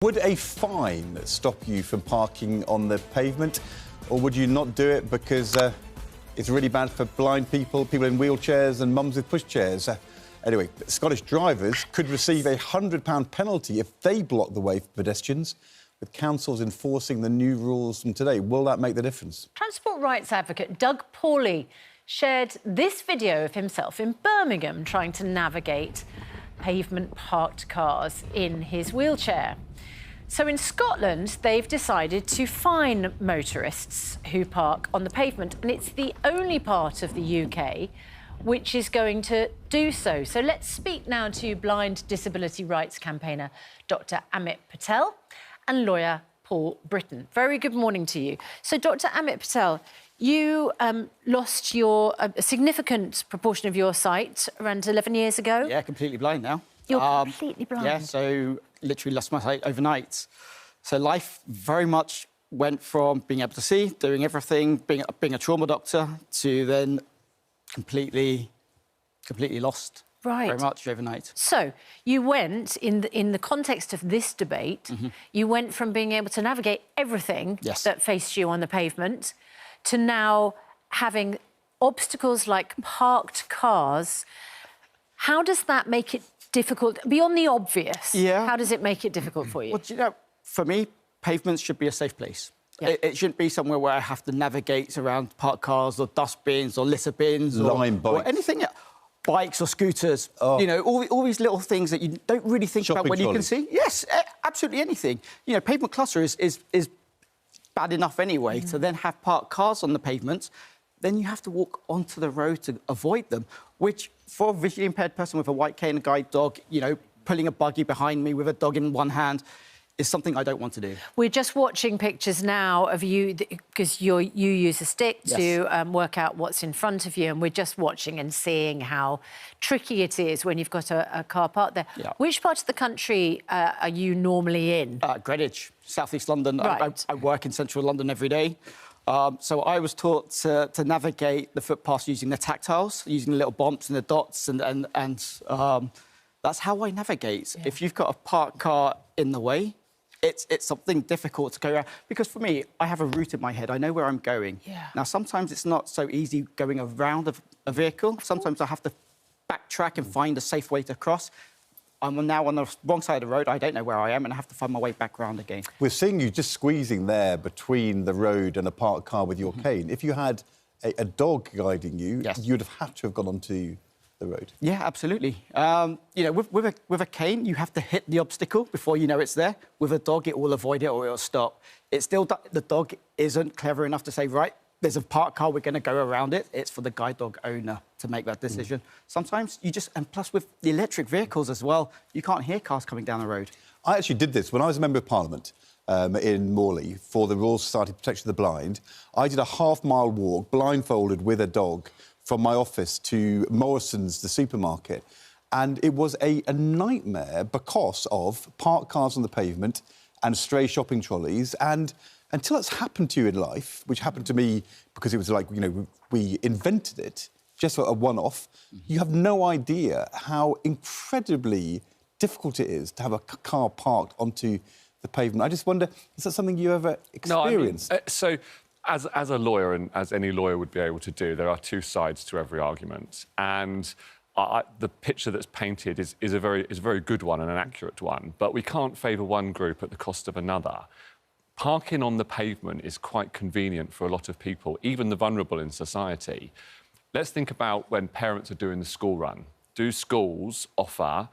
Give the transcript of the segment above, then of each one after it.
Would a fine stop you from parking on the pavement, or would you not do it because it's really bad for blind people, people in wheelchairs and mums with pushchairs? Anyway, Scottish drivers could receive a £100 penalty if they block the way for pedestrians, with councils enforcing the new rules from today. Will that make the difference? Transport rights advocate Doug Pawley shared this video of himself in Birmingham trying to navigate pavement parked cars in his wheelchair. So in Scotland, they've decided to fine motorists who park on the pavement, and it's the only part of the UK which is going to do so. So let's speak now to blind disability rights campaigner Dr. Amit Patel and lawyer Paul Britton. Very good morning to you. So, Dr. Amit Patel, you lost a significant proportion of your sight around 11 years ago. Yeah, completely blind now. You're completely blind? Yeah, so literally lost my sight overnight. So life very much went from being able to see, doing everything, being a trauma doctor, to then completely lost. Right. Very much overnight. So you went, in the context of this debate, you went from being able to navigate everything that faced you on the pavement to now having obstacles like parked cars. How does that make it difficult? Beyond the obvious, how does it make it difficult for you? Well, do you know, for me, pavements should be a safe place. Yeah. It shouldn't be somewhere where I have to navigate around parked cars or dustbins or litter bins or anything. Bikes or scooters, you know, all these little things that you don't really think about when you can see. Yes, absolutely anything. You know, pavement clutter is bad enough anyway. To then have parked cars on the pavement, then you have to walk onto the road to avoid them, which for a visually impaired person with a white cane and guide dog, you know, pulling a buggy behind me with a dog in one hand, is something I don't want to do. We're just watching pictures now of you, because you use a stick to work out what's in front of you, and we're just watching and seeing how tricky it is when you've got a car parked there. Yeah. Which part of the country are you normally in? Greenwich, South East London. Right. I work in central London every day. So I was taught to navigate the footpaths using the tactiles, using the little bumps and the dots, and that's how I navigate. Yeah. If you've got a parked car in the way, it's something difficult to go around. Because for me, I have a route in my head. I know where I'm going. Yeah. Now, sometimes it's not so easy going around a vehicle. Sometimes I have to backtrack and find a safe way to cross. I'm now on the wrong side of the road. I don't know where I am, and I have to find my way back around again. We're seeing you just squeezing there between the road and a parked car with your cane. If you had a dog guiding you, you'd have had to have gone onto the road. Yeah, absolutely. You know, with a cane, you have to hit the obstacle before you know it's there. With a dog, it will avoid it or it'll stop. It's still the dog isn't clever enough to say, right, there's a parked car, we're going to go around it. It's for the guide dog owner to make that decision. Sometimes you just, and plus with the electric vehicles as well, you can't hear cars coming down the road. I actually did this when I was a Member of Parliament in Morley for the Royal Society of Protection of the Blind. I did a half-mile walk, blindfolded with a dog, from my office to Morrison's, the supermarket. And it was a nightmare because of parked cars on the pavement and stray shopping trolleys. And until it's happened to you in life, which happened to me because it was like, you know, we invented it just for a one-off, you have no idea how incredibly difficult it is to have a car parked onto the pavement. I just wonder, is that something you ever experienced? No, I mean, As a lawyer, and as any lawyer would be able to do, there are two sides to every argument. And the picture that's painted is a very good one and an accurate one. But we can't favour one group at the cost of another. Parking on the pavement is quite convenient for a lot of people, even the vulnerable in society. Let's think about when parents are doing the school run. Do schools offer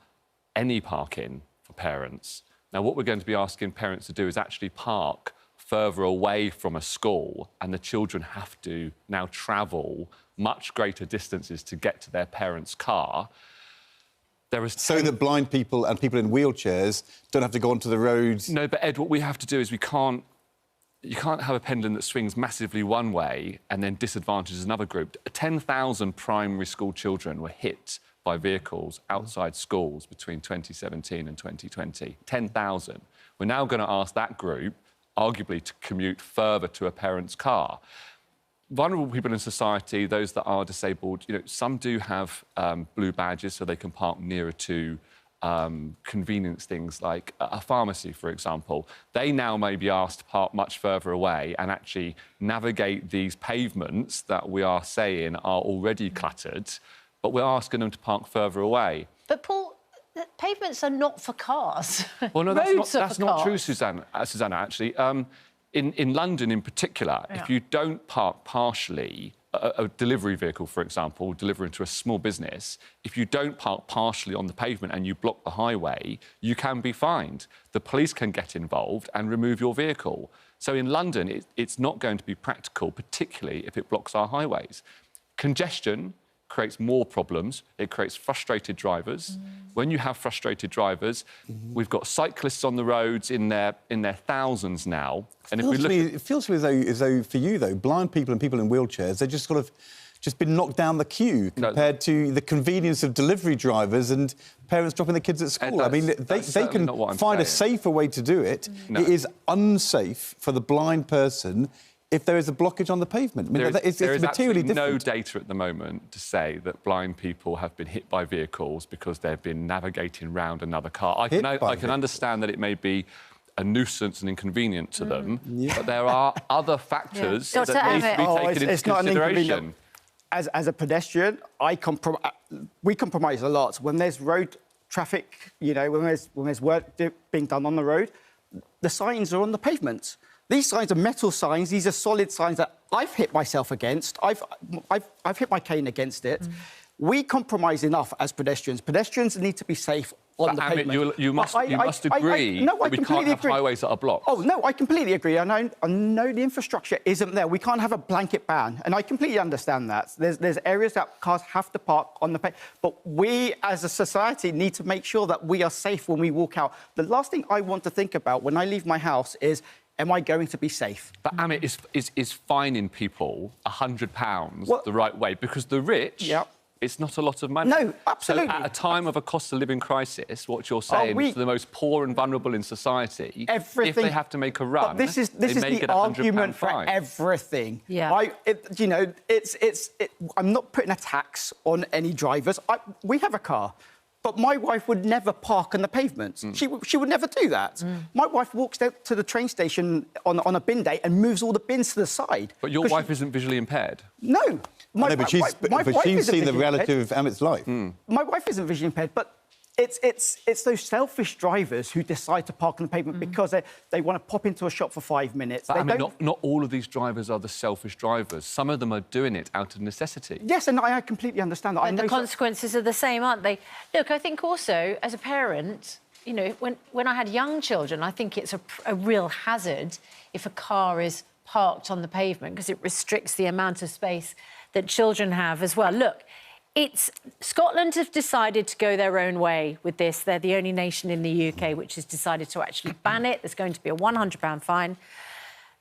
any parking for parents? Now, what we're going to be asking parents to do is actually park further away from a school, and the children have to now travel much greater distances to get to their parents' car. So that blind people and people in wheelchairs don't have to go onto the roads? No, but Ed, what we have to do is you can't have a pendulum that swings massively one way and then disadvantages another group. 10,000 primary school children were hit by vehicles outside schools between 2017 and 2020. 10,000. We're now going to ask that group arguably to commute further to a parent's car. Vulnerable people in society, those that are disabled, you know, some do have blue badges so they can park nearer to convenience things like a pharmacy, for example. They now may be asked to park much further away and actually navigate these pavements that we are saying are already cluttered, but we're asking them to park further away. But Paul, the pavements are not for cars. Well, no, that's not true, cars. Susanna, actually. In London, in particular, if you don't park partially, a delivery vehicle, for example, delivering to a small business, if you don't park partially on the pavement and you block the highway, you can be fined. The police can get involved and remove your vehicle. So in London, it's not going to be practical, particularly if it blocks our highways. Congestion creates more problems. It creates frustrated drivers. When you have frustrated drivers, we've got cyclists on the roads in their thousands now. And if we look, it feels to me as though for you though, blind people and people in wheelchairs, they're just sort of been knocked down the queue compared to the convenience of delivery drivers and parents dropping their kids at school. I mean, they can find a safer way to do it. It is unsafe for the blind person if there is a blockage on the pavement. I mean, it's materially different. There is no data at the moment to say that blind people have been hit by vehicles because they've been navigating round another car. I can understand that it may be a nuisance and inconvenient to them, but there are other factors that need to be taken into consideration. As a pedestrian, we compromise a lot. When there's road traffic, you know, when there's work being done on the road, the signs are on the pavement. These signs are metal signs. These are solid signs that I've hit myself against. I've hit my cane against it. We compromise enough as pedestrians. Pedestrians need to be safe on the pavement. You must agree that we can't have highways that are blocked. Oh, no, I completely agree. I know the infrastructure isn't there. We can't have a blanket ban, and I completely understand that. There's areas that cars have to park on the pavement. But we, as a society, need to make sure that we are safe when we walk out. The last thing I want to think about when I leave my house is, am I going to be safe? But Amit is fining people £100 the right way, because the rich, it's not a lot of money. No, absolutely. So at a time of a cost of living crisis, what you're saying is for the most poor and vulnerable in society, if they have to make a run, this is the argument for everything. Yeah. I'm not putting a tax on any drivers. We have a car. But my wife would never park on the pavement. She would never do that. My wife walks down to the train station on a bin day and moves all the bins to the side. But your wife isn't visually impaired? No. But she's seen the reality of Amit's life. My wife isn't visually impaired, but it's those selfish drivers who decide to park on the pavement because they want to pop into a shop for 5 minutes. But not all of these drivers are the selfish drivers. Some of them are doing it out of necessity. Yes, and I completely understand that. And the consequences are the same, aren't they? Look, I think also, as a parent, you know, when I had young children, I think it's a real hazard if a car is parked on the pavement because it restricts the amount of space that children have as well. Look, Scotland have decided to go their own way with this. They're the only nation in the UK which has decided to actually ban it. There's going to be a £100 fine.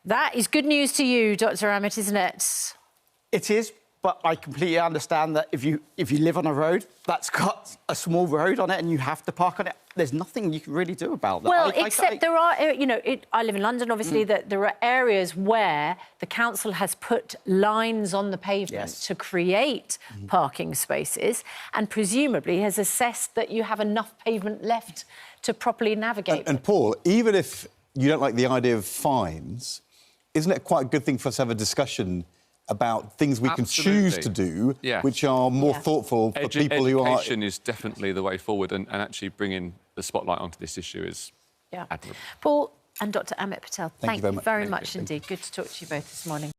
That is good news to you, Dr. Amit, isn't it? It is, but I completely understand that if you live on a road that's got a small road on it and you have to park on it, there's nothing you can really do about that. Well, except there are, you know, I live in London, obviously, that there are areas where the council has put lines on the pavement to create parking spaces and presumably has assessed that you have enough pavement left to properly navigate. And Paul, even if you don't like the idea of fines, isn't it quite a good thing for us to have a discussion about things we can choose to do, which are more thoughtful for people who are... Education is definitely the way forward, and actually bringing the spotlight onto this issue is admirable. Paul and Dr. Amit Patel, thank you very much indeed. Good to talk to you both this morning.